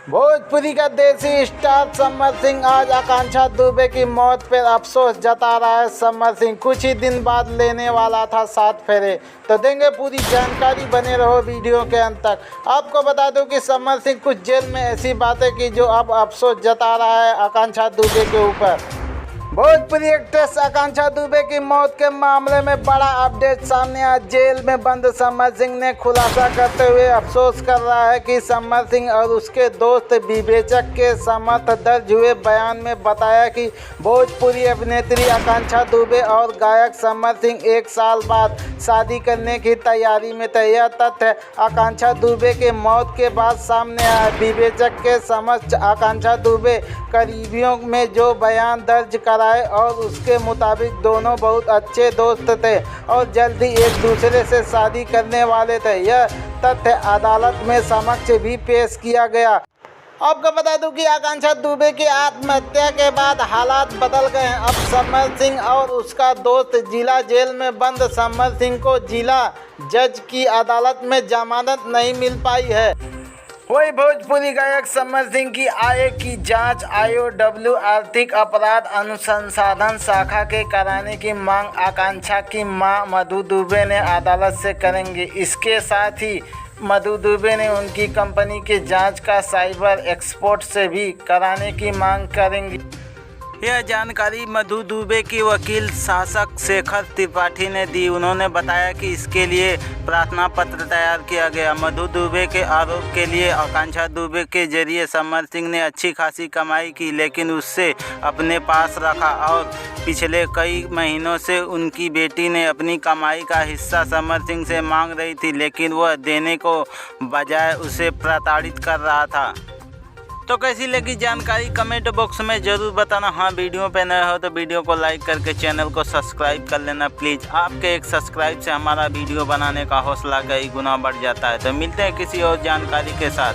भोजपुरी का देसी स्टार समर सिंह आज आकांक्षा दुबे की मौत पर अफसोस जता रहा है। समर सिंह कुछ ही दिन बाद लेने वाला था 7 फेरे। तो देंगे पूरी जानकारी, बने रहो वीडियो के अंत तक। आपको बता दूं कि समर सिंह कुछ जेल में ऐसी बातें की जो अब अफसोस जता रहा है आकांक्षा दुबे के ऊपर। भोजपुरी एक्ट्रेस आकांक्षा दुबे की मौत के मामले में बड़ा अपडेट सामने आया। जेल में बंद समर सिंह ने खुलासा करते हुए अफसोस कर रहा है कि समर सिंह और उसके दोस्त विवेचक के समर्थ दर्ज हुए बयान में बताया कि भोजपुरी अभिनेत्री आकांक्षा दुबे और गायक समर सिंह 1 साल बाद शादी करने की तैयारी में थे। यह तथ्य आकांक्षा दुबे के मौत के बाद सामने आया। विवेचक के समक्ष आकांक्षा दुबे करीबियों में जो बयान दर्ज कराए और उसके मुताबिक दोनों बहुत अच्छे दोस्त थे और जल्द ही एक दूसरे से शादी करने वाले थे। यह तथ्य अदालत में समक्ष भी पेश किया गया। आपको बता दूं कि आकांक्षा दुबे की आत्महत्या के बाद हालात बदल गए हैं। अब समर सिंह और उसका दोस्त जिला जेल में बंद। समर सिंह को जिला जज की अदालत में जमानत नहीं मिल पाई है। वही भोजपुरी गायक समर सिंह की आय की जांच IOW आर्थिक अपराध अनुसंधान शाखा के कराने की मांग आकांक्षा की मां मधु दुबे ने अदालत से करेंगी। इसके साथ ही मधु दुबे ने उनकी कंपनी की जांच का साइबर एक्सपर्ट से भी कराने की मांग करेंगी। यह जानकारी मधु दुबे की वकील शासक शेखर त्रिपाठी ने दी। उन्होंने बताया कि इसके लिए प्रार्थना पत्र तैयार किया गया। मधु दुबे के आरोप के लिए आकांक्षा दुबे के जरिए समर सिंह ने अच्छी खासी कमाई की, लेकिन उससे अपने पास रखा और पिछले कई महीनों से उनकी बेटी ने अपनी कमाई का हिस्सा समर सिंह से मांग रही थी, लेकिन वह देने को बजाय उसे प्रताड़ित कर रहा था। तो कैसी लगी जानकारी कमेंट बॉक्स में ज़रूर बताना। हाँ, वीडियो पे नए हो तो वीडियो को लाइक करके चैनल को सब्सक्राइब कर लेना प्लीज़। आपके एक सब्सक्राइब से हमारा वीडियो बनाने का हौसला कई गुना बढ़ जाता है। तो मिलते हैं किसी और जानकारी के साथ।